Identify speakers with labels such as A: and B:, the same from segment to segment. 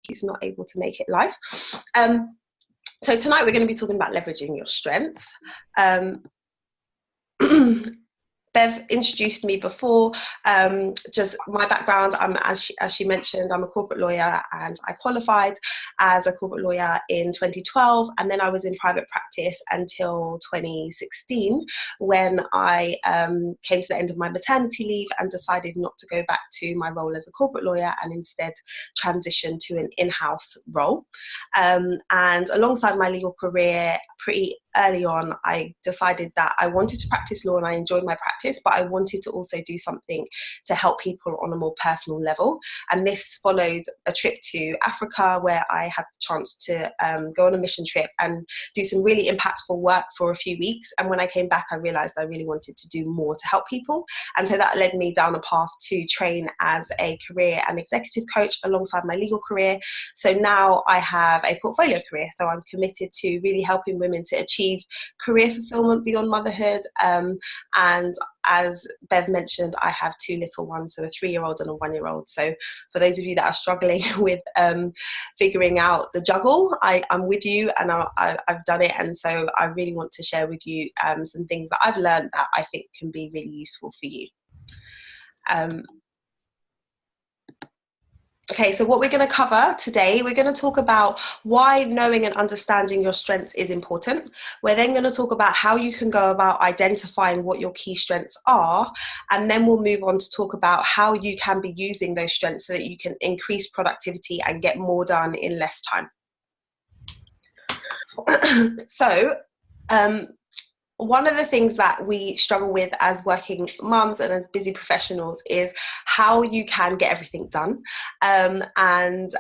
A: who's not able to make it live. So tonight we're going to be talking about leveraging your strengths. Bev introduced me before. Just my background, as she mentioned, I'm a corporate lawyer, and I qualified as a corporate lawyer in 2012, and then I was in private practice until 2016, when I came to the end of my maternity leave and decided not to go back to my role as a corporate lawyer and instead transition to an in-house role. And alongside my legal career, pretty early on, I decided that I wanted to practice law and I enjoyed my practice, but I wanted to also do something to help people on a more personal level. And this followed a trip to Africa, where I had the chance to go on a mission trip and do some really impactful work for a few weeks. And when I came back, I realized I really wanted to do more to help people. And so that led me down a path to train as a career and executive coach alongside my legal career. So now I have a portfolio career. So I'm committed to really helping women to achieve career fulfillment beyond motherhood. And as Bev mentioned, I have two little ones, so a 3-year-old and a 1-year-old. So for those of you that are struggling with figuring out the juggle, I'm with you, and I've done it. And so I really want to share with you some things that I've learned that I think can be really useful for you. Okay, so what we're going to cover today, we're going to talk about why knowing and understanding your strengths is important. We're then going to talk about how you can go about identifying what your key strengths are, and then we'll move on to talk about how you can be using those strengths so that you can increase productivity and get more done in less time. So, one of the things that we struggle with as working mums and as busy professionals is how you can get everything done, and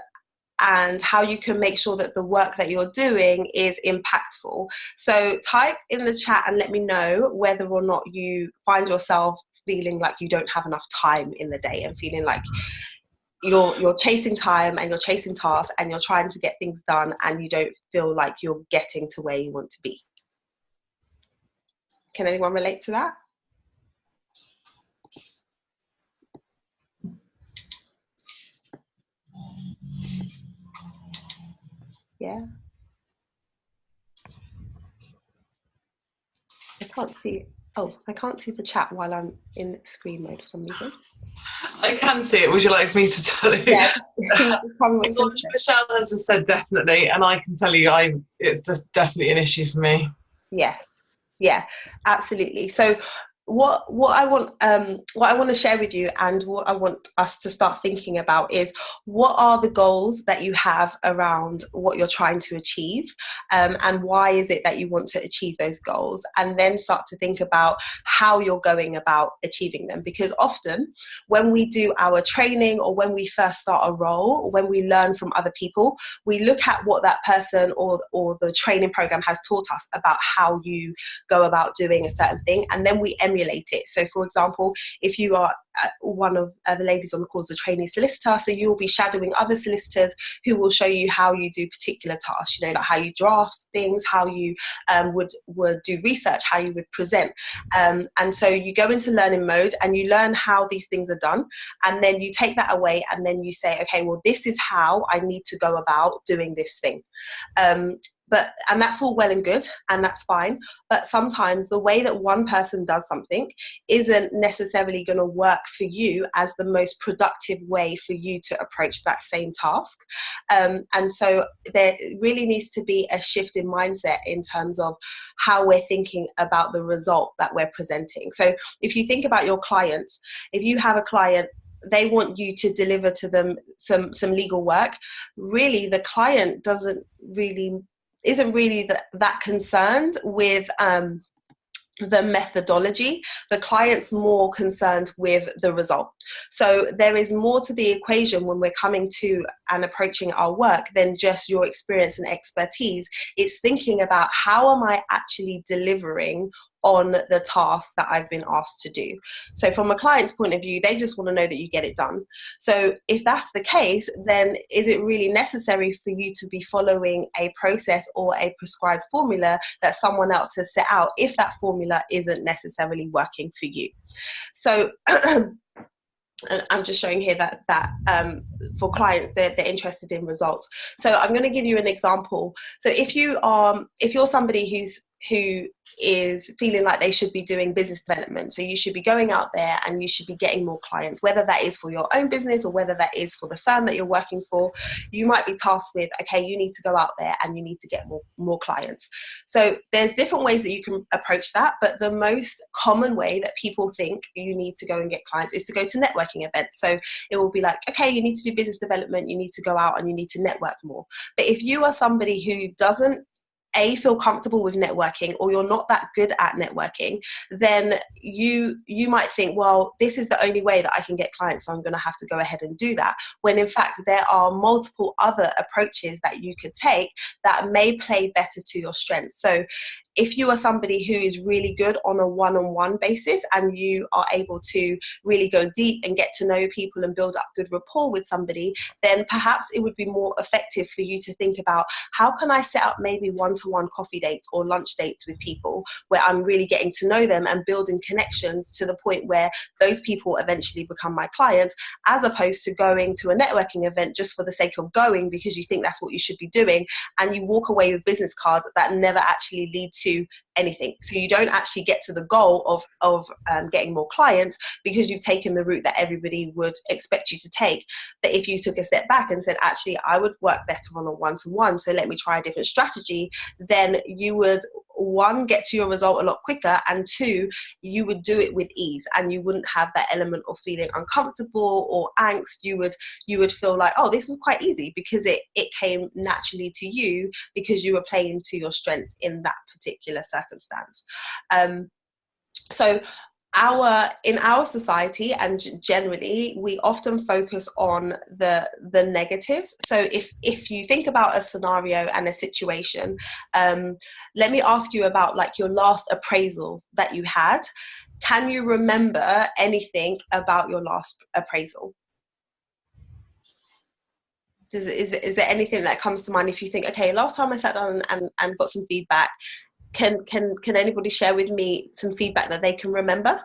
A: how you can make sure that the work that you're doing is impactful. So type in the chat and let me know whether or not you find yourself feeling like you don't have enough time in the day and feeling like you're chasing time and you're chasing tasks and you're trying to get things done and you don't feel like you're getting to where you want to be. Can anyone relate to that? Yeah. I can't see the chat while I'm in screen mode for some reason.
B: I can see it. Would you like me to tell you?
A: Yeah,
B: Michelle has just said definitely, and I can tell you it's just definitely an issue for me.
A: Yes. Yeah, absolutely. So what I want to share with you, and what I want us to start thinking about, is what are the goals that you have around what you're trying to achieve, and why is it that you want to achieve those goals, and then start to think about how you're going about achieving them. Because often when we do our training or when we first start a role, when we learn from other people, we look at what that person or the training program has taught us about how you go about doing a certain thing, and then we emulate it. So for example, if you are one of the ladies on the call is a trainee solicitor, so you'll be shadowing other solicitors who will show you how you do particular tasks, like how you draft things, how you would do research, how you would present, and so you go into learning mode and you learn how these things are done, and then you take that away and then you say, okay, well, this is how I need to go about doing this thing. And that's all well and good, and that's fine. But sometimes the way that one person does something isn't necessarily going to work for you as the most productive way for you to approach that same task. And so there really needs to be a shift in mindset in terms of how we're thinking about the result that we're presenting. So if you think about your clients, if you have a client, they want you to deliver to them some legal work. Really, the client isn't really that concerned with the methodology. The client's more concerned with the result. So there is more to the equation when we're coming to and approaching our work than just your experience and expertise. It's thinking about, how am I actually delivering on the task that I've been asked to do? So from a client's point of view, they just want to know that you get it done. So if that's the case, then is it really necessary for you to be following a process or a prescribed formula that someone else has set out if that formula isn't necessarily working for you? So And I'm just showing here that for clients, they're interested in results. So I'm going to give you an example. So if you're somebody who is feeling like they should be doing business development, so you should be going out there and you should be getting more clients, whether that is for your own business or whether that is for the firm that you're working for. You might be tasked with, okay, you need to go out there and you need to get more clients. So there's different ways that you can approach that, but the most common way that people think you need to go and get clients is to go to networking events. So it will be like, okay, you need to do business development, you need to go out and you need to network more. But if you are somebody who doesn't feel comfortable with networking, or you're not that good at networking, then you might think, well, this is the only way that I can get clients, so I'm going to have to go ahead and do that, when in fact there are multiple other approaches that you could take that may play better to your strengths. So if you are somebody who is really good on a one-on-one basis and you are able to really go deep and get to know people and build up good rapport with somebody, then perhaps it would be more effective for you to think about, how can I set up maybe one-to-one coffee dates or lunch dates with people where I'm really getting to know them and building connections to the point where those people eventually become my clients, as opposed to going to a networking event just for the sake of going because you think that's what you should be doing, and you walk away with business cards that never actually lead to anything. So you don't actually get to the goal of getting more clients because you've taken the route that everybody would expect you to take. But if you took a step back and said, actually, I would work better on a one-to-one, so let me try a different strategy, then you would, one, get to your result a lot quicker, and two, you would do it with ease and you wouldn't have that element of feeling uncomfortable or angst. You would feel like, oh, this was quite easy because it came naturally to you because you were playing to your strengths in that particular circumstance. So in our society, and generally, we often focus on the negatives. So if you think about a scenario and a situation, let me ask you about like your last appraisal that you had. Can you remember anything about your last appraisal? Is there anything that comes to mind if you think, okay, last time I sat down and got some feedback, can anybody share with me some feedback that they can remember?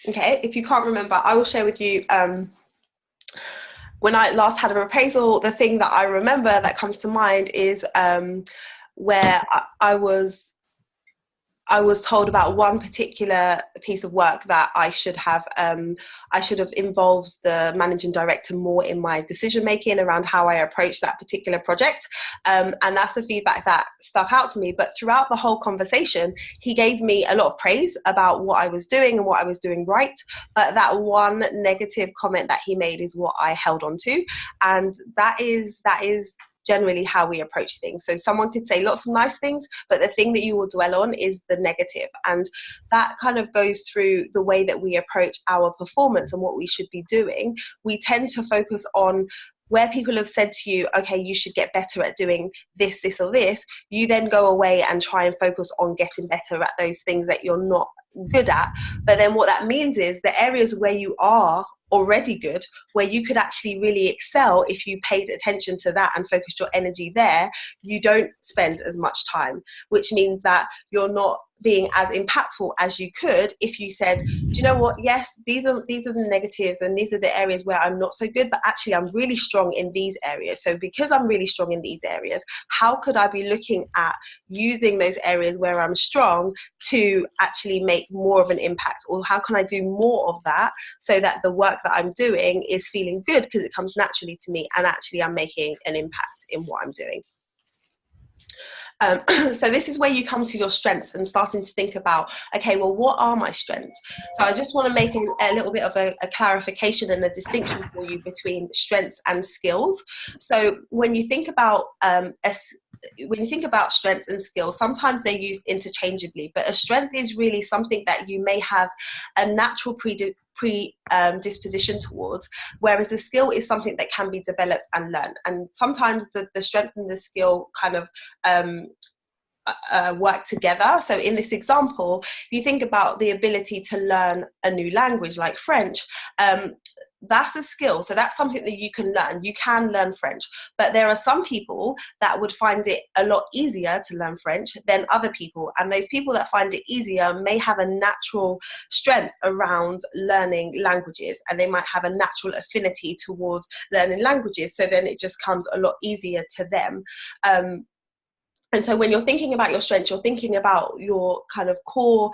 A: Okay, if you can't remember, I will share with you. When I last had an appraisal, the thing that I remember that comes to mind is where I was told about one particular piece of work that I should have involved the managing director more in my decision making around how I approach that particular project, and that's the feedback that stuck out to me. But throughout the whole conversation, he gave me a lot of praise about what I was doing and what I was doing right, but that one negative comment that he made is what I held on to, and that is generally how we approach things. So someone could say lots of nice things, but the thing that you will dwell on is the negative. And that kind of goes through the way that we approach our performance and what we should be doing. We tend to focus on where people have said to you, okay, you should get better at doing this, this, or this. You then go away and try and focus on getting better at those things that you're not good at. But then what that means is the areas where you are already good, where you could actually really excel if you paid attention to that and focused your energy there, you don't spend as much time, which means that you're not being as impactful as you could if you said, do you know what, yes, these are the negatives and these are the areas where I'm not so good, but actually I'm really strong in these areas. So because I'm really strong in these areas, how could I be looking at using those areas where I'm strong to actually make more of an impact? Or how can I do more of that so that the work that I'm doing is feeling good because it comes naturally to me and actually I'm making an impact in what I'm doing? So this is where you come to your strengths and starting to think about, okay, well, what are my strengths? So I just want to make a little bit of a clarification and a distinction for you between strengths and skills. So when you think about strengths and skills, sometimes they're used interchangeably, but a strength is really something that you may have a natural predisposition towards, whereas a skill is something that can be developed and learned. And sometimes the strength and the skill kind of work together. So in this example, you think about the ability to learn a new language like French. That's a skill. So that's something that you can learn. You can learn French, but there are some people that would find it a lot easier to learn French than other people. And those people that find it easier may have a natural strength around learning languages, and they might have a natural affinity towards learning languages. So then it just comes a lot easier to them. And so when you're thinking about your strengths, you're thinking about your kind of core,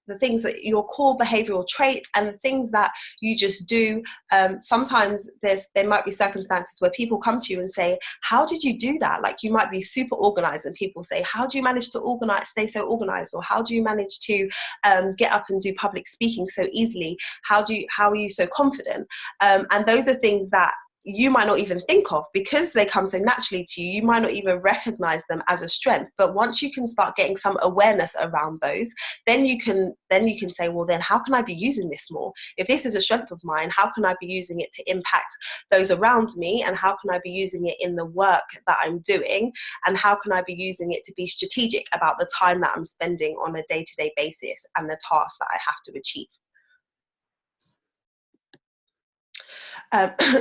A: the things that your core behavioral traits and the things that you just do. Sometimes there might be circumstances where people come to you and say, how did you do that? Like, you might be super organized and people say, how do you manage to stay so organized? Or how do you manage to get up and do public speaking so easily? How are you so confident? And those are things that you might not even think of because they come so naturally to you. You might not even recognize them as a strength. But once you can start getting some awareness around those, then you can say, well, then how can I be using this more? If this is a strength of mine, how can I be using it to impact those around me? And how can I be using it in the work that I'm doing? And how can I be using it to be strategic about the time that I'm spending on a day-to-day basis and the tasks that I have to achieve?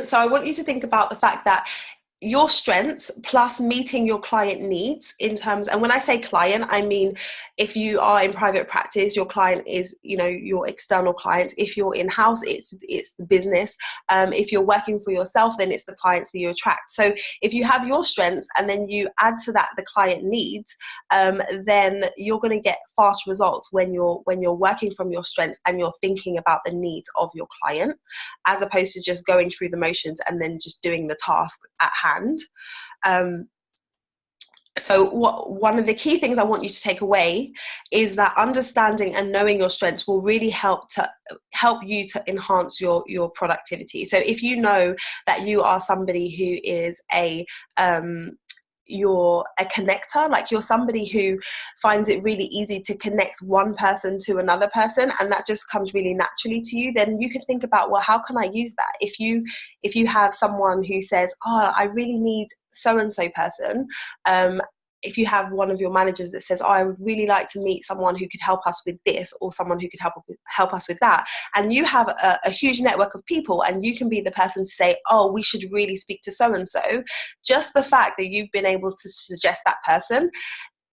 A: So I want you to think about the fact that your strengths plus meeting your client needs in terms, and when I say client, I mean, if you are in private practice, your client is, your external client. If you're in-house, it's the business. If you're working for yourself, then it's the clients that you attract. So if you have your strengths and then you add to that the client needs, then you're going to get fast results when you're working from your strengths and you're thinking about the needs of your client, as opposed to just going through the motions and then just doing the task at hand. So one of the key things I want you to take away is that understanding and knowing your strengths will really help you to enhance your productivity. So if you know that you are somebody who is you're a connector, like you're somebody who finds it really easy to connect one person to another person, and that just comes really naturally to you, then you can think about, well, how can I use that? If you have someone who says, oh, I really need so-and-so person, if you have one of your managers that says, oh, I would really like to meet someone who could help us with this, or someone who could help us with that, and you have a huge network of people, and you can be the person to say, oh, we should really speak to so-and-so, just the fact that you've been able to suggest that person,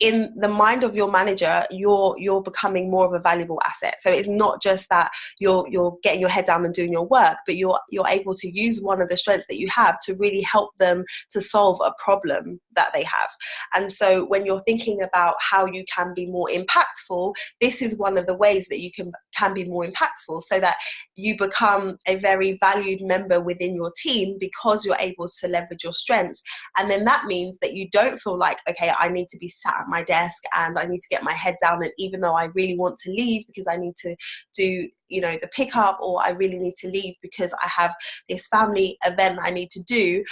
A: in the mind of your manager, you're becoming more of a valuable asset. So it's not just that you're getting your head down and doing your work, but you're able to use one of the strengths that you have to really help them to solve a problem that they have. And so when you're thinking about how you can be more impactful, this is one of the ways that you can be more impactful, so that you become a very valued member within your team because you're able to leverage your strengths. And then that means that you don't feel like, okay, I need to be sat at my desk and I need to get my head down, and even though I really want to leave because I need to do the pickup, or I really need to leave because I have this family event I need to do,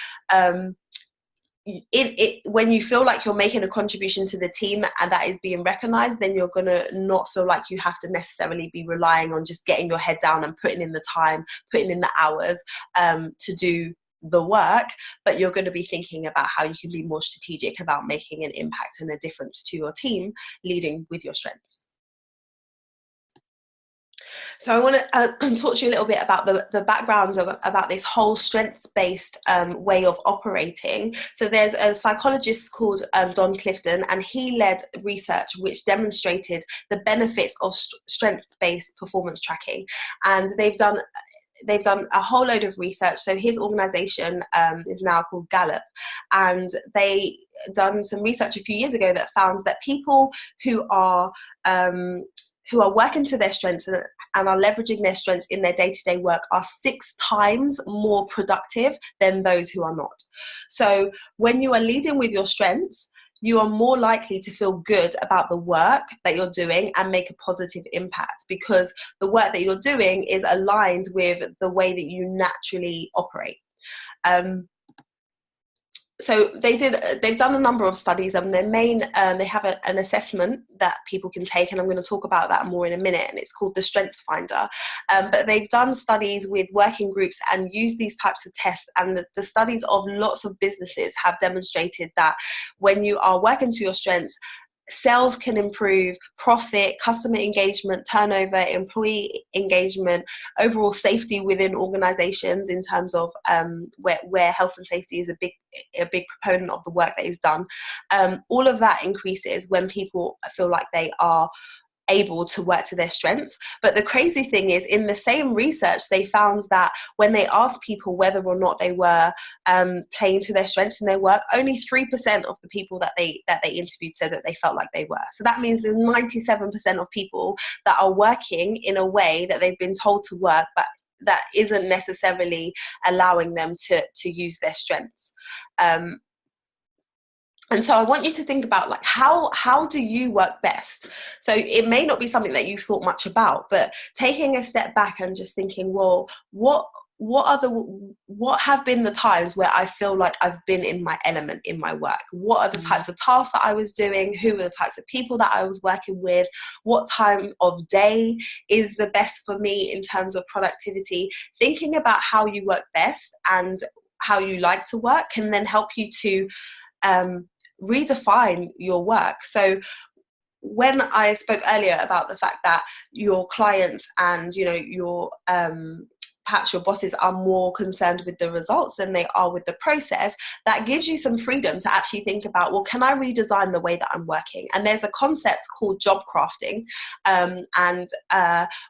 A: when you feel like you're making a contribution to the team and that is being recognized, then you're going to not feel like you have to necessarily be relying on just getting your head down and putting in the time, putting in the hours to do the work, but you're going to be thinking about how you can be more strategic about making an impact and a difference to your team, leading with your strengths. So I want to talk to you a little bit about the background about this whole strengths-based way of operating. So there's a psychologist called Don Clifton, and he led research which demonstrated the benefits of strengths-based performance tracking. And they've done a whole load of research. So his organization is now called Gallup, and they done some research a few years ago that found that people who are working to their strengths and are leveraging their strengths in their day-to-day work are 6 times more productive than those who are not. So when you are leading with your strengths, you are more likely to feel good about the work that you're doing and make a positive impact, because the work that you're doing is aligned with the way that you naturally operate. So they've done a number of studies, and their main they have an assessment that people can take, and I'm going to talk about that more in a minute, and it's called the Strengths Finder. But they've done studies with working groups and used these types of tests, and the studies of lots of businesses have demonstrated that when you are working to your strengths, sales can improve, profit, customer engagement, turnover, employee engagement, overall safety within organizations in terms of where health and safety is a big proponent of the work that is done. All of that increases when people feel like they are able to work to their strengths. But the crazy thing is, in the same research, they found that when they asked people whether or not they were playing to their strengths in their work, only 3% of the people that they interviewed said that they felt like they were. So that means there's 97% of people that are working in a way that they've been told to work, but that isn't necessarily allowing them to use their strengths. And so I want you to think about, like, how do you work best? So it may not be something that you thought much about, but taking a step back and just thinking, well, what have been the times where I feel like I've been in my element in my work? What are the types of tasks that I was doing? Who were the types of people that I was working with? What time of day is the best for me in terms of productivity? Thinking about how you work best and how you like to work can then help you to redefine your work. So when I spoke earlier about the fact that your clients and your perhaps your bosses are more concerned with the results than they are with the process, that gives you some freedom to actually think about, well, can I redesign the way that I'm working? And there's a concept called job crafting.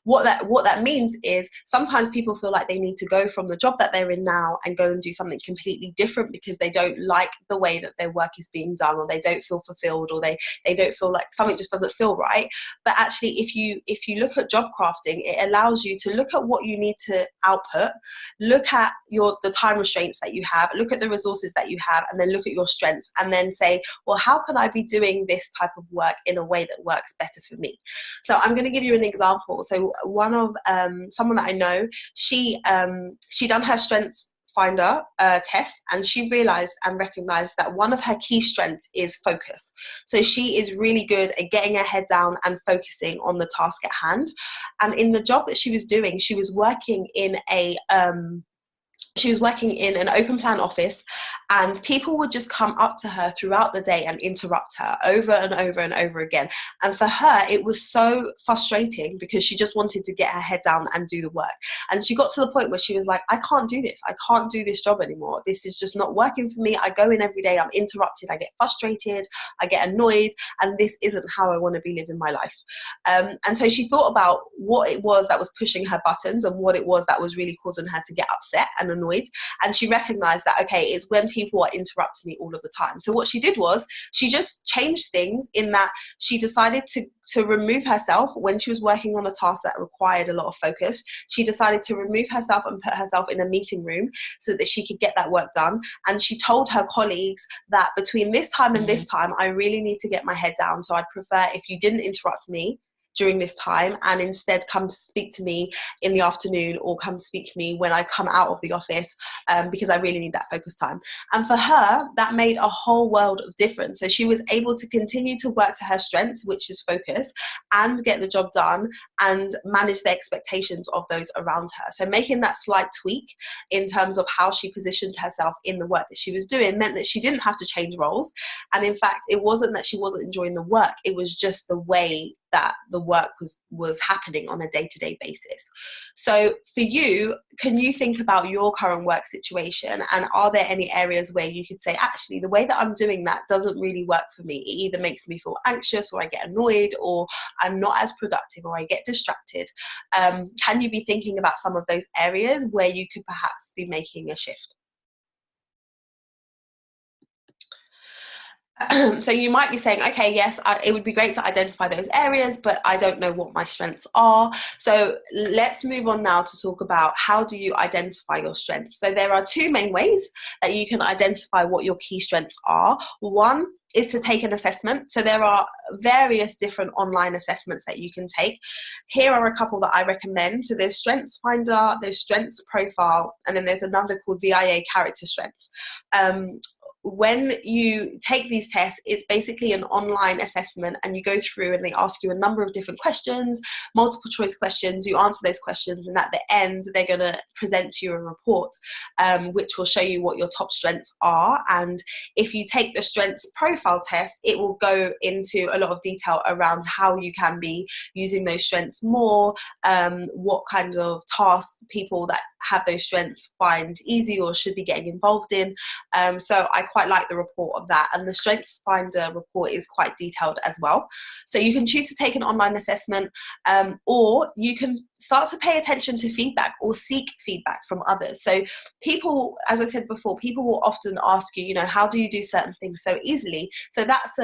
A: What that means is sometimes people feel like they need to go from the job that they're in now and go and do something completely different because they don't like the way that their work is being done, or they don't feel fulfilled, or they don't feel like something just doesn't feel right. But actually, if you look at job crafting, it allows you to look at what you need to output, look at the time restraints that you have, look at the resources that you have, and then look at your strengths, and then say, well, how can I be doing this type of work in a way that works better for me? So I'm going to give you an example. So one of someone that I know, she done her strengths finder test, and she realized and recognized that one of her key strengths is focus. So she is really good at getting her head down and focusing on the task at hand. And in the job that she was doing, she was working in an open plan office, and people would just come up to her throughout the day and interrupt her over and over and over again. And for her, it was so frustrating because she just wanted to get her head down and do the work. And she got to the point where she was like, I can't do this. I can't do this job anymore. This is just not working for me. I go in every day, I'm interrupted, I get frustrated, I get annoyed, and this isn't how I want to be living my life. And so she thought about what it was that was pushing her buttons and what it was that was really causing her to get upset and annoyed. And she recognized that, okay, it's when people are interrupting me all of the time. So what she did was she just changed things, in that she decided to remove herself when she was working on a task that required a lot of focus. She decided to remove herself and put herself in a meeting room so that she could get that work done. And she told her colleagues that between this time and this time, I really need to get my head down. So I'd prefer if you didn't interrupt me during this time, and instead come to speak to me in the afternoon, or come to speak to me when I come out of the office, because I really need that focus time. And for her, that made a whole world of difference. So she was able to continue to work to her strengths, which is focus, and get the job done and manage the expectations of those around her. So making that slight tweak in terms of how she positioned herself in the work that she was doing meant that she didn't have to change roles. And in fact, it wasn't that she wasn't enjoying the work, it was just the way that the work was happening on a day-to-day basis. So for you, can you think about your current work situation, and are there any areas where you could say, actually, the way that I'm doing that doesn't really work for me? It either makes me feel anxious, or I get annoyed, or I'm not as productive, or I get distracted. Can you be thinking about some of those areas where you could perhaps be making a shift? So you might be saying, okay, yes, it would be great to identify those areas, but I don't know what my strengths are. So let's move on now to talk about, how do you identify your strengths? So there are two main ways that you can identify what your key strengths are. One is to take an assessment. So there are various different online assessments that you can take. Here are a couple that I recommend. So there's Strengths Finder, there's Strengths Profile, and then there's another called VIA Character Strengths. when you take these tests, it's basically an online assessment, and you go through and they ask you a number of different questions, multiple choice questions. You answer those questions, and at the end they're going to present to you a report which will show you what your top strengths are. And if you take the strengths profile test, it will go into a lot of detail around how you can be using those strengths more, what kind of tasks people that have those strengths find easy or should be getting involved in. So I quite like the report of that, and the Strengths Finder report is quite detailed as well. So you can choose to take an online assessment, or you can start to pay attention to feedback or seek feedback from others. So people, as I said before, people will often ask you, how do you do certain things so easily? So that's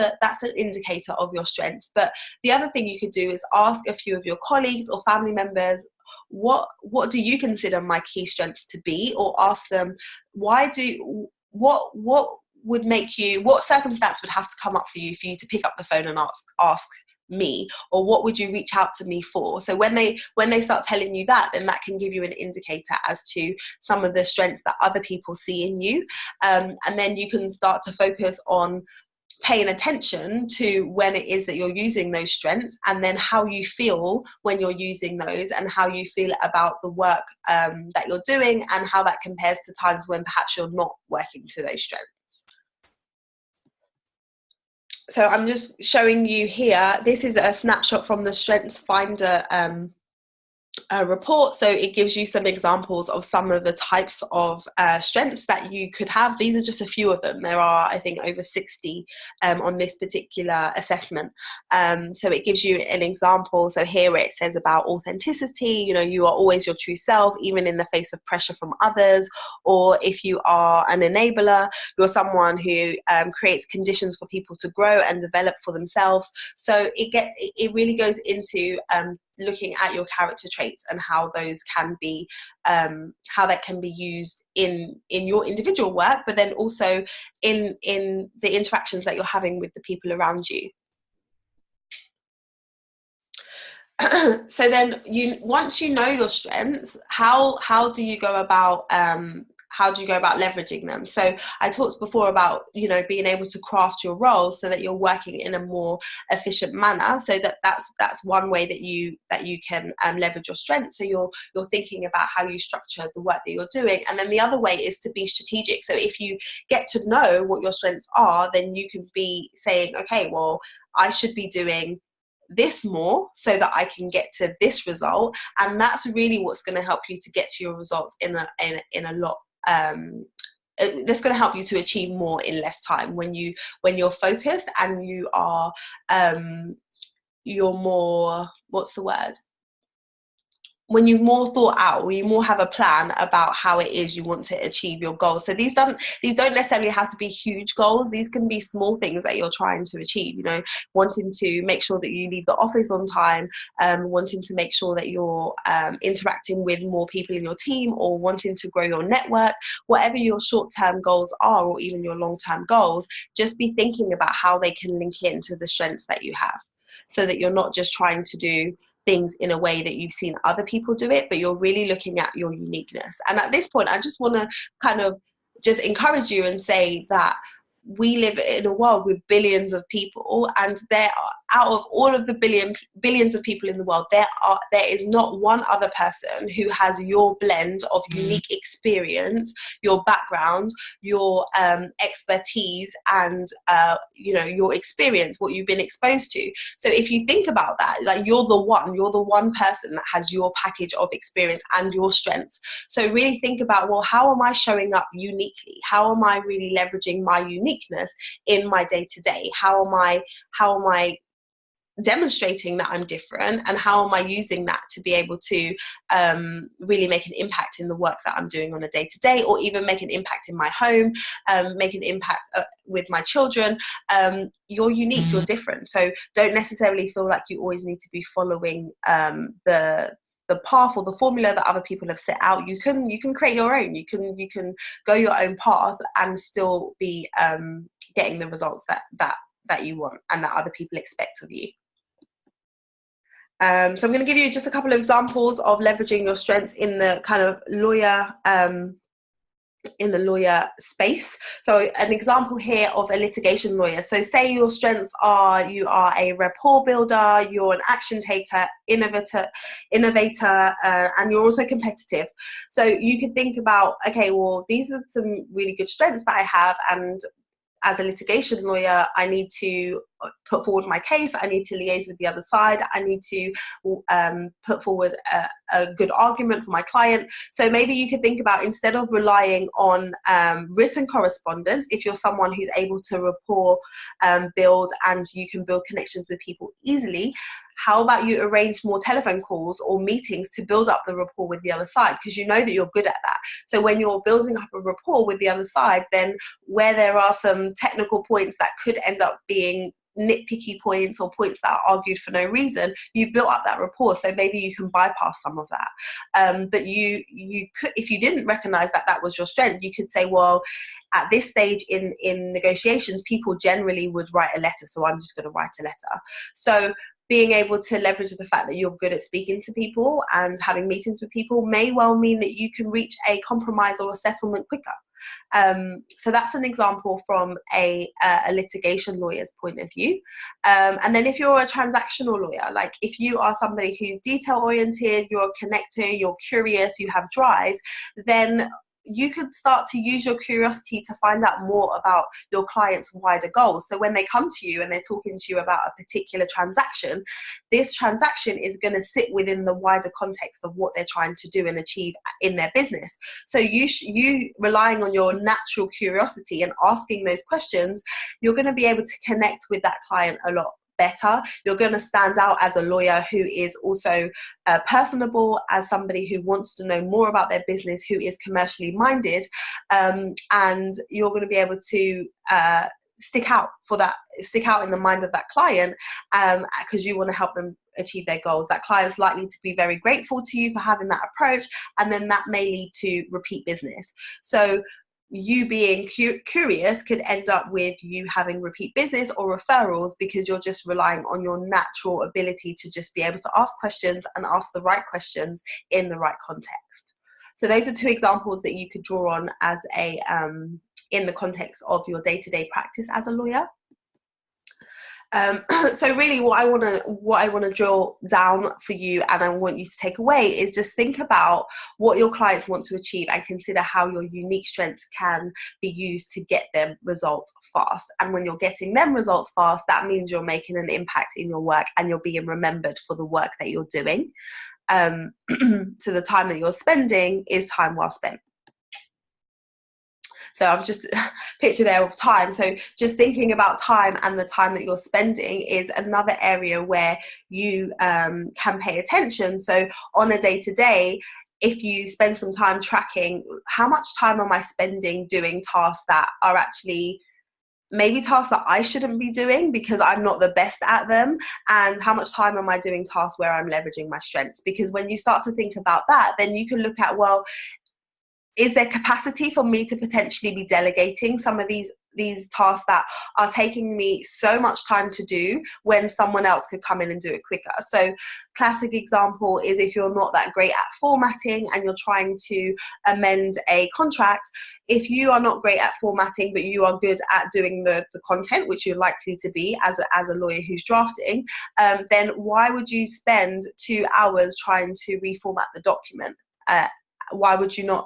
A: an indicator of your strengths. But the other thing you could do is ask a few of your colleagues or family members, what do you consider my key strengths to be? Or ask them, what would make you, what circumstance would have to come up for you to pick up the phone and ask me, or what would you reach out to me for? So when they start telling you that, then that can give you an indicator as to some of the strengths that other people see in you, and then you can start to focus on paying attention to when it is that you're using those strengths, and then how you feel when you're using those, and how you feel about the work that you're doing, and how that compares to times when perhaps you're not working to those strengths. So I'm just showing you here, this is a snapshot from the Strengths Finder report. So it gives you some examples of some of the types of strengths that you could have. These are just a few of them. There are, I think, over 60 on this particular assessment. So it gives you an example. So here it says about authenticity, you are always your true self, even in the face of pressure from others. Or if you are an enabler, you're someone who creates conditions for people to grow and develop for themselves. So it really goes into looking at your character traits and how those can be, how that can be used in your individual work, but then also in the interactions that you're having with the people around you. So then once you know your strengths, how do you go about leveraging them? So I talked before about being able to craft your roles so that you're working in a more efficient manner. So that's one way that you can leverage your strengths. So you're thinking about how you structure the work that you're doing, and then the other way is to be strategic. So if you get to know what your strengths are, then you can be saying, okay, well, I should be doing this more so that I can get to this result, and that's really what's going to help you to get to your results in a lot. That's going to help you to achieve more in less time when you're focused and you are you're more, what's the word, when you've more thought out, or you more have a plan about how it is you want to achieve your goals. So these don't necessarily have to be huge goals. These can be small things that you're trying to achieve, wanting to make sure that you leave the office on time, wanting to make sure that you're interacting with more people in your team, or wanting to grow your network. Whatever your short-term goals are, or even your long-term goals, just be thinking about how they can link into the strengths that you have, so that you're not just trying to do things in a way that you've seen other people do it, but you're really looking at your uniqueness. And at this point, I just want to kind of just encourage you and say that we live in a world with billions of people, and there are, out of all of the billions of people in the world, there is not one other person who has your blend of unique experience, your background, your expertise, and your experience, what you've been exposed to. So if you think about that, like you're the one person that has your package of experience and your strengths. So really think about, well, how am I showing up uniquely? How am I really leveraging my uniqueness in my day-to-day? How am I demonstrating that I'm different, and how am I using that to be able to really make an impact in the work that I'm doing on a day-to-day, or even make an impact in my home, make an impact with my children. You're unique, you're different, so don't necessarily feel like you always need to be following the path or the formula that other people have set out. You can create your own. You can go your own path and still be getting the results that you want and that other people expect of you. So I'm going to give you just a couple of examples of leveraging your strengths in the kind of lawyer in the lawyer space. So an example here of a litigation lawyer. So say your strengths are, you are a rapport builder, you're an action taker, innovator, and you're also competitive. So you could think about, okay, well, these are some really good strengths that I have, and as a litigation lawyer, I need to put forward my case, I need to liaise with the other side, I need to put forward a good argument for my client. So maybe you could think about, instead of relying on written correspondence, if you're someone who's able to rapport build and you can build connections with people easily, how about you arrange more telephone calls or meetings to build up the rapport with the other side, because you know that you're good at that. So when you're building up a rapport with the other side, then where there are some technical points that could end up being nitpicky points or points that are argued for no reason, you've built up that rapport, so maybe you can bypass some of that. But you could, if you didn't recognize that that was your strength, you could say, well, at this stage in negotiations, people generally would write a letter, so I'm just going to write a letter. So being able to leverage the fact that you're good at speaking to people and having meetings with people may well mean that you can reach a compromise or a settlement quicker. So that's an example from a litigation lawyer's point of view. And then if you're a transactional lawyer, like if you are somebody who's detail oriented, you're a connector, you're curious, you have drive, then you could start to use your curiosity to find out more about your client's wider goals. So when they come to you and they're talking to you about a particular transaction, this transaction is going to sit within the wider context of what they're trying to do and achieve in their business. So you relying on your natural curiosity and asking those questions, you're going to be able to connect with that client a lot better. You're going to stand out as a lawyer who is also personable, as somebody who wants to know more about their business, who is commercially minded, and you're going to be able to stick out in the mind of that client, because you want to help them achieve their goals. That client's likely to be very grateful to you for having that approach, and then that may lead to repeat business. So you being curious could end up with you having repeat business or referrals, because you're just relying on your natural ability to just be able to ask questions and ask the right questions in the right context. So those are two examples that you could draw on as a in the context of your day-to-day practice as a lawyer. So really what I want to drill down for you, and I want you to take away, is just think about what your clients want to achieve and consider how your unique strengths can be used to get them results fast. And when you're getting them results fast, that means you're making an impact in your work and you're being remembered for the work that you're doing. So the time that you're spending is time well spent. So I've just picture there of time. So just thinking about time and the time that you're spending is another area where you can pay attention. So on a day-to-day, if you spend some time tracking, how much time am I spending doing tasks that are actually maybe tasks that I shouldn't be doing because I'm not the best at them, and how much time am I doing tasks where I'm leveraging my strengths? Because when you start to think about that, then you can look at, well, is there capacity for me to potentially be delegating some of these tasks that are taking me so much time to do when someone else could come in and do it quicker? So classic example is if you're not that great at formatting and you're trying to amend a contract, if you are not great at formatting but you are good at doing the content, which you're likely to be as a lawyer who's drafting, then why would you spend 2 hours trying to reformat the document? Why would you not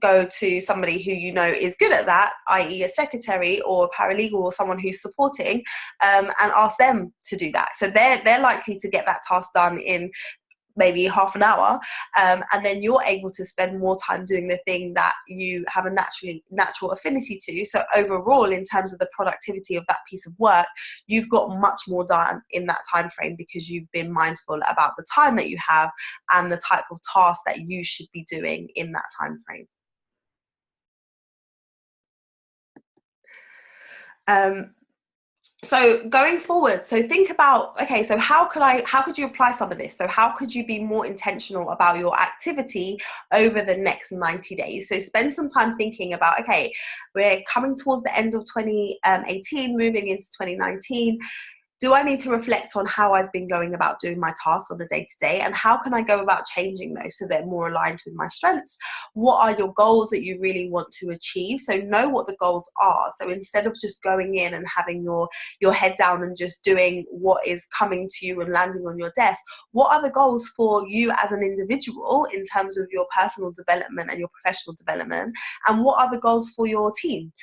A: go to somebody who you know is good at that, i.e. a secretary or a paralegal or someone who's supporting, and ask them to do that? So they're likely to get that task done in maybe half an hour, and then you're able to spend more time doing the thing that you have a natural affinity to. So overall, in terms of the productivity of that piece of work, you've got much more done in that time frame because you've been mindful about the time that you have and the type of task that you should be doing in that time frame. So going forward, so think about, okay, so how could you apply some of this? So how could you be more intentional about your activity over the next 90 days? So spend some time thinking about, okay, we're coming towards the end of 2018, moving into 2019. do I need to reflect on how I've been going about doing my tasks on a day-to-day, and how can I go about changing those so they're more aligned with my strengths? What are your goals that you really want to achieve? So know what the goals are. So instead of just going in and having your head down and just doing what is coming to you and landing on your desk, what are the goals for you as an individual in terms of your personal development and your professional development, and what are the goals for your team?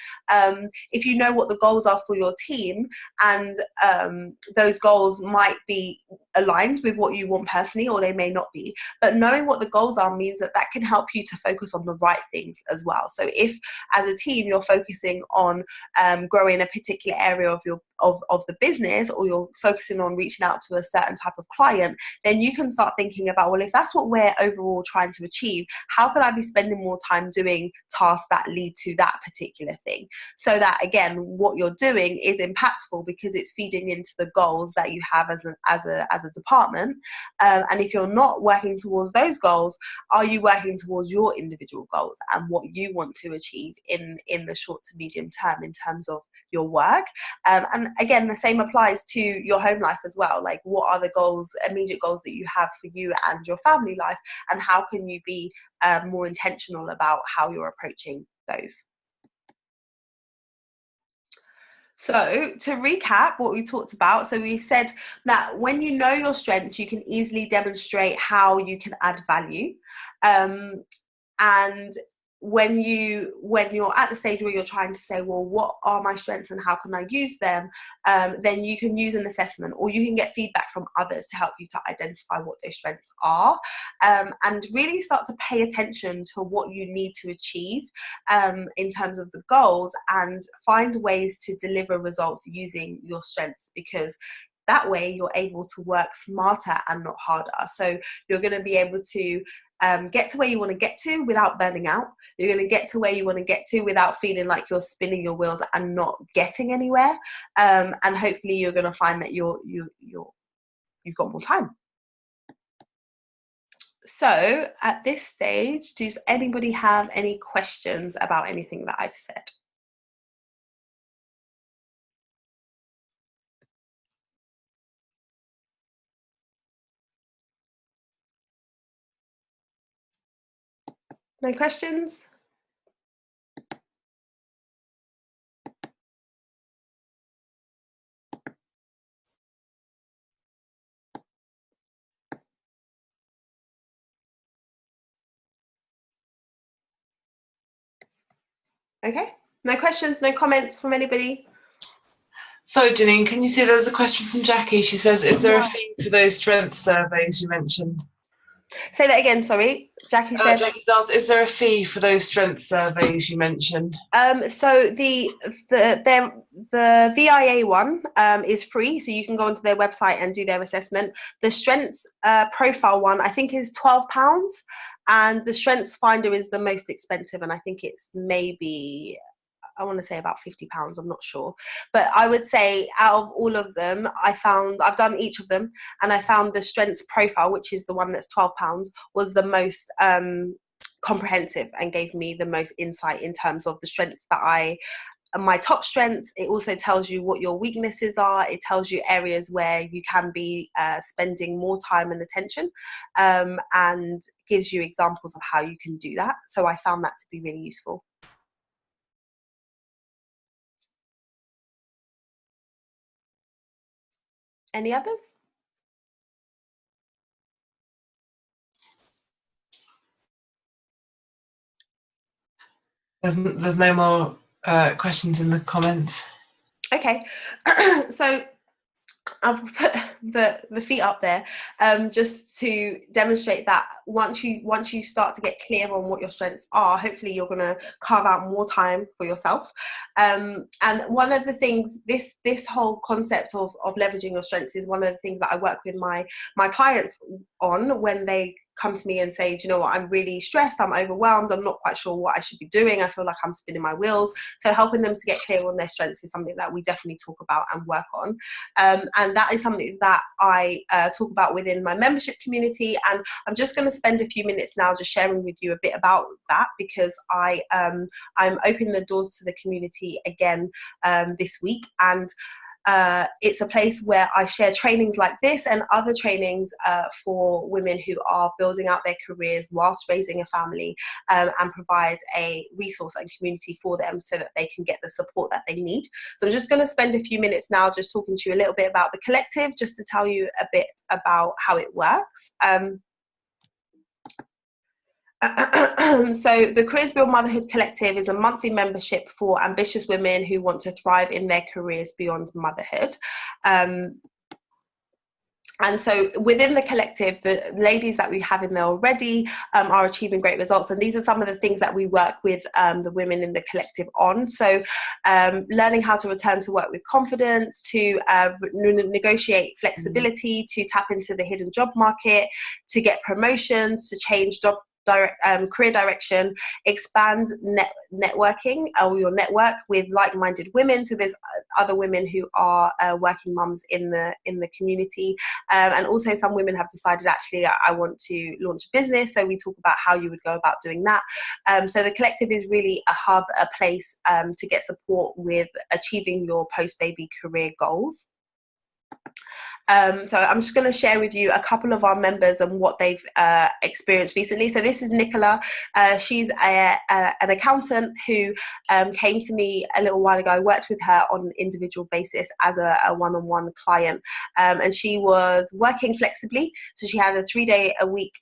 A: If you know what the goals are for your team, and those goals might be aligned with what you want personally, or they may not be, but knowing what the goals are means that that can help you to focus on the right things as well. So if as a team you're focusing on growing a particular area of your of the business, or you're focusing on reaching out to a certain type of client, then you can start thinking about, well, if that's what we're overall trying to achieve, how can I be spending more time doing tasks that lead to that particular thing? So that, again, what you're doing is impactful because it's feeding into the goals that you have as a department. And if you're not working towards those goals, are you working towards your individual goals and what you want to achieve in the short to medium term in terms of your work? And again, the same applies to your home life as well. Like, what are the goals, immediate goals that you have for you and your family life, and how can you be more intentional about how you're approaching those? So to recap what we talked about, so we've said that when you know your strengths, you can easily demonstrate how you can add value. And when you're at the stage where you're trying to say, well, what are my strengths and how can I use them, then you can use an assessment, or you can get feedback from others to help you to identify what those strengths are, and really start to pay attention to what you need to achieve in terms of the goals, and find ways to deliver results using your strengths, because that way you're able to work smarter and not harder. So you're going to be able to get to where you want to get to without burning out. You're going to get to where you want to get to without feeling like you're spinning your wheels and not getting anywhere. And hopefully you're going to find that you've got more time. So at this stage, does anybody have any questions about anything that I've said? No questions? Okay, no questions, no comments from anybody?
B: Sorry, Janine, can you see there's a question from Jackie? She says, is there a fee for those strength surveys you mentioned?
A: Say that again, sorry. Jackie said.
B: Jackie's asked, is there a fee for those strength surveys you mentioned?
A: So the VIA one is free, so you can go onto their website and do their assessment. The strengths profile one, I think, is £12, and the strengths finder is the most expensive, and I think it's maybe, I want to say, about £50. I'm not sure, but I would say out of all of them, I've done each of them, and I found the strengths profile, which is the one that's £12, was the most comprehensive and gave me the most insight in terms of the strengths that my top strengths. It also tells you what your weaknesses are. It tells you areas where you can be spending more time and attention, and gives you examples of how you can do that. So I found that to be really useful. Any others?
B: There's no more questions in the comments.
A: Okay, so I've put the feet up there just to demonstrate that once you start to get clear on what your strengths are, hopefully you're going to carve out more time for yourself. And one of the things, this whole concept of leveraging your strengths is one of the things that I work with my clients on when they come to me and say, do you know what, I'm really stressed, I'm overwhelmed, I'm not quite sure what I should be doing, I feel like I'm spinning my wheels. So helping them to get clear on their strengths is something that we definitely talk about and work on. And that is something that I talk about within my membership community. And I'm just going to spend a few minutes now just sharing with you a bit about that, because I'm opening the doors to the community again this week. And It's a place where I share trainings like this and other trainings for women who are building out their careers whilst raising a family, and provide a resource and community for them so that they can get the support that they need. So I'm just going to spend a few minutes now just talking to you a little bit about the collective, just to tell you a bit about how it works. So the Careers Build Motherhood Collective is a monthly membership for ambitious women who want to thrive in their careers beyond motherhood. And so within the collective, the ladies that we have in there already are achieving great results. And these are some of the things that we work with the women in the collective on. So learning how to return to work with confidence, to negotiate flexibility, to tap into the hidden job market, to get promotions, to change career direction, expand networking or your network with like-minded women. So there's other women who are working mums in the community, and also some women have decided, actually, I want to launch a business. So we talk about how you would go about doing that. So the collective is really a hub, a place to get support with achieving your post-baby career goals. So I'm just going to share with you a couple of our members and what they've experienced recently. So this is Nicola. She's an accountant who came to me a little while ago. I worked with her on an individual basis as a one-on-one client, and she was working flexibly. So she had a 3-day-a-week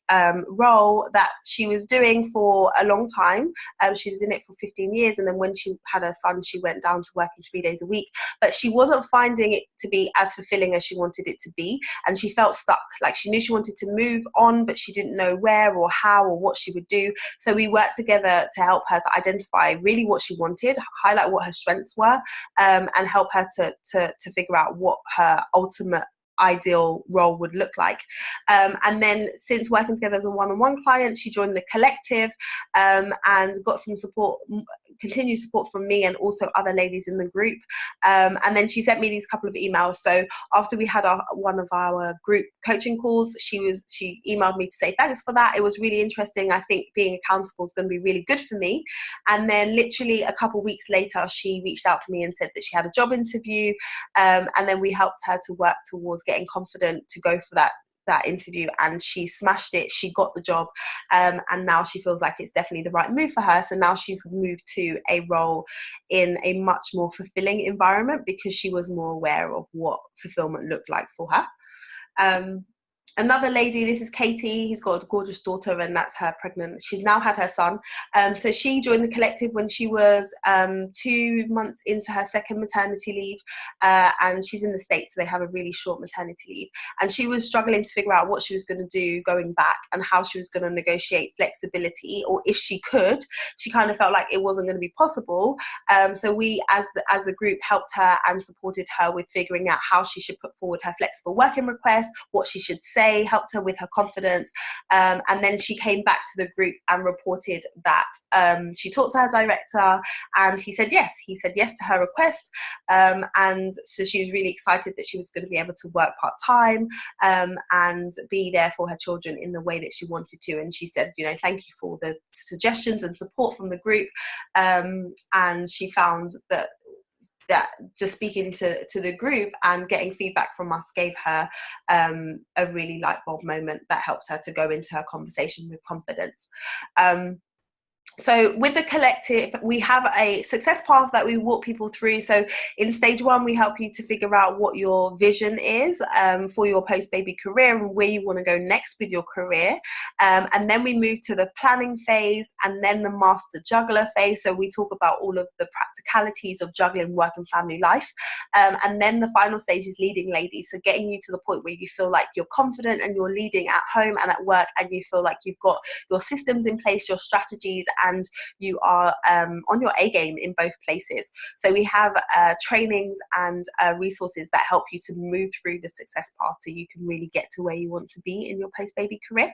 A: role that she was doing for a long time. She was in it for 15 years, and then when she had her son, she went down to working 3 days a week. But she wasn't finding it to be as fulfilling as she wanted it to be, and she felt stuck. Like, she knew she wanted to move on, but she didn't know where or how or what she would do. So we worked together to help her to identify really what she wanted, highlight what her strengths were, and help her to figure out what her ultimate ideal role would look like. And then, since working together as a one-on-one client, she joined the collective and got some support, continued support from me and also other ladies in the group. And then she sent me these couple of emails. So after we had one of our group coaching calls, she emailed me to say thanks for that. It was really interesting. I think being accountable is going to be really good for me. And then literally a couple of weeks later, she reached out to me and said that she had a job interview, and then we helped her to work towards getting confident to go for that interview, and she smashed it. She got the job, and now she feels like it's definitely the right move for her. So now she's moved to a role in a much more fulfilling environment because she was more aware of what fulfillment looked like for her. Another lady, this is Katie, who's got a gorgeous daughter, and that's her pregnant. She's now had her son. So she joined the collective when she was 2 months into her second maternity leave, and she's in the States, so they have a really short maternity leave. And she was struggling to figure out what she was going to do going back and how she was going to negotiate flexibility, or if she could. She kind of felt like it wasn't going to be possible. So we, as a group, helped her and supported her with figuring out how she should put forward her flexible working request, what she should say, helped her with her confidence, and then she came back to the group and reported that she talked to her director, and he said yes to her request, and so she was really excited that she was going to be able to work part-time and be there for her children in the way that she wanted to. And she said, thank you for the suggestions and support from the group, and she found that just speaking to the group and getting feedback from us gave her a really light bulb moment that helps her to go into her conversation with confidence. So with the collective, we have a success path that we walk people through. So in stage 1, we help you to figure out what your vision is for your post-baby career and where you want to go next with your career. And then we move to the planning phase and then the master juggler phase. So we talk about all of the practicalities of juggling work and family life. And then the final stage is leading ladies. So getting you to the point where you feel like you're confident and you're leading at home and at work, and you feel like you've got your systems in place, your strategies, and you are on your A game in both places. So we have trainings and resources that help you to move through the success path so you can really get to where you want to be in your post-baby career.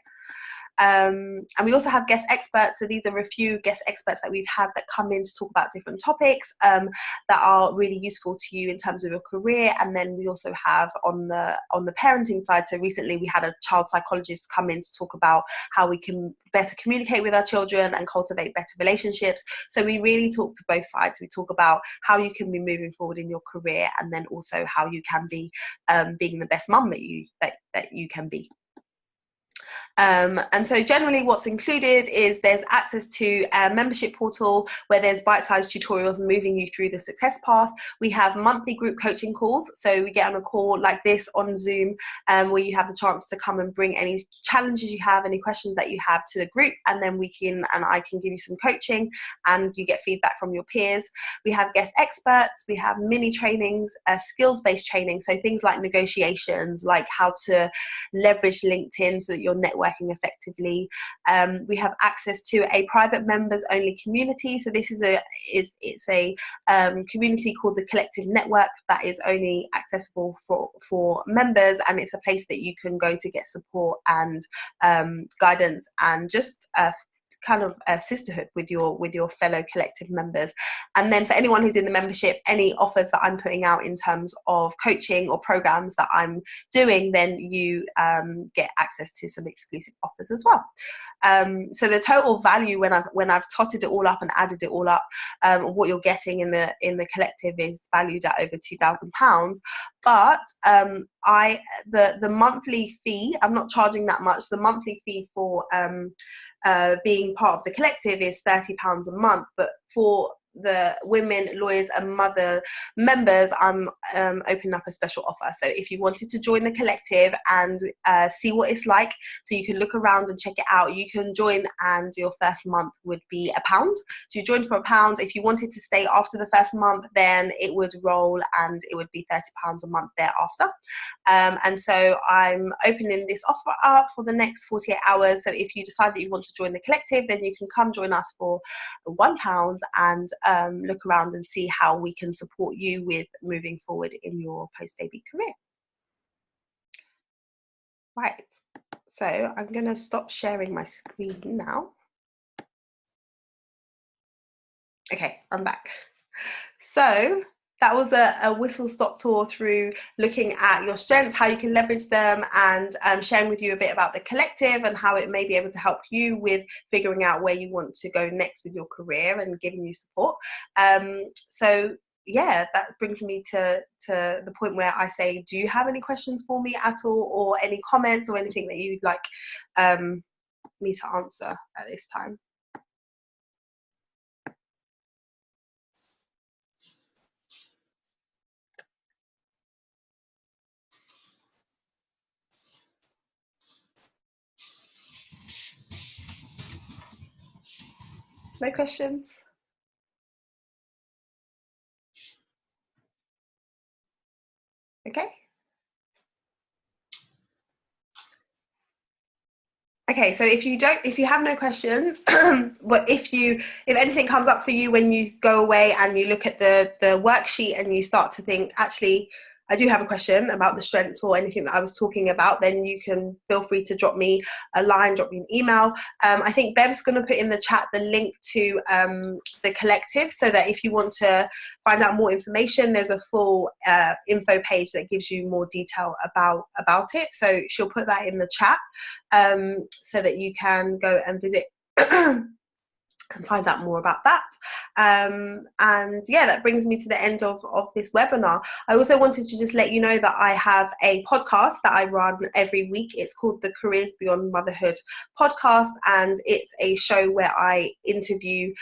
A: And we also have guest experts. So these are a few guest experts that we've had that come in to talk about different topics that are really useful to you in terms of your career. And then we also have on the parenting side, so recently we had a child psychologist come in to talk about how we can better communicate with our children and cultivate better relationships. So we really talk to both sides. We talk about how you can be moving forward in your career, and then also how you can be being the best mum that you can be. And so generally what's included is there's access to a membership portal where there's bite-sized tutorials moving you through the success path. We have monthly group coaching calls. So we get on a call like this on Zoom where you have the chance to come and bring any challenges you have, any questions that you have to the group, and then I can give you some coaching and you get feedback from your peers. We have guest experts, we have mini trainings, skills-based training, so things like negotiations, like how to leverage LinkedIn so that you're networking effectively. We have access to a private members only community. So this is a community called the Collective Network that is only accessible for members, and it's a place that you can go to get support and guidance and just kind of a sisterhood with your fellow collective members. And then for anyone who's in the membership, any offers that I'm putting out in terms of coaching or programs that I'm doing, then you get access to some exclusive offers as well. So the total value when I've totted it all up and added it all up, what you're getting in the collective is valued at over £2,000. But the monthly fee, I'm not charging that much. The monthly fee for being part of the collective is £30 a month, but for the women, lawyers and mother members, I'm opening up a special offer. So if you wanted to join the collective and see what it's like, so you can look around and check it out, you can join, and your first month would be £1. So you join for £1. If you wanted to stay after the first month, then it would roll and it would be £30 a month thereafter. And so I'm opening this offer up for the next 48 hours. So if you decide that you want to join the collective, then you can come join us for £1 and look around and see how we can support you with moving forward in your post-baby career. Right, so I'm going to stop sharing my screen now. Okay, I'm back. So that was a whistle-stop tour through looking at your strengths, how you can leverage them, and sharing with you a bit about the collective and how it may be able to help you with figuring out where you want to go next with your career and giving you support. So yeah, that brings me to the point where I say, do you have any questions for me at all, or any comments or anything that you'd like me to answer at this time? No questions? Okay. Okay, so if you have no questions, but if anything comes up for you when you go away and you look at the worksheet and you start to think, actually, I do have a question about the strengths or anything that I was talking about, then you can feel free to drop me a line, drop me an email. I think Bev's going to put in the chat the link to the collective, so that if you want to find out more information, there's a full info page that gives you more detail about it. So she'll put that in the chat so that you can go and visit and find out more about that. And yeah, that brings me to the end of this webinar. I also wanted to just let you know that I have a podcast that I run every week. It's called the Careers Beyond Motherhood podcast, and it's a show where I interview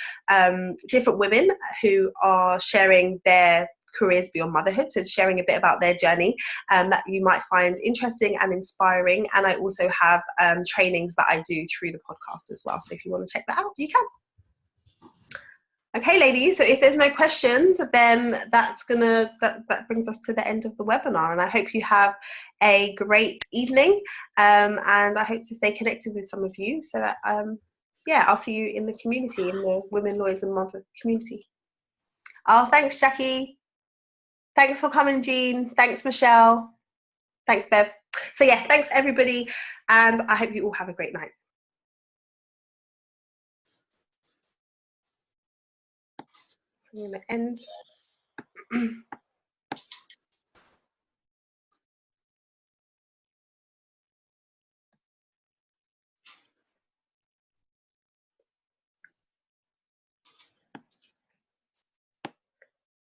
A: different women who are sharing their careers beyond motherhood, so sharing a bit about their journey that you might find interesting and inspiring. And I also have trainings that I do through the podcast as well, so if you want to check that out, you can. Okay, ladies, so if there's no questions, then that brings us to the end of the webinar, and I hope you have a great evening, and I hope to stay connected with some of you, so that yeah, I'll see you in the community, in the Women Lawyers and Mother community. Oh, thanks, Jackie. Thanks for coming, Jean. Thanks, Michelle. Thanks, Bev. So yeah, thanks everybody, and I hope you all have a great night. I'm going to end.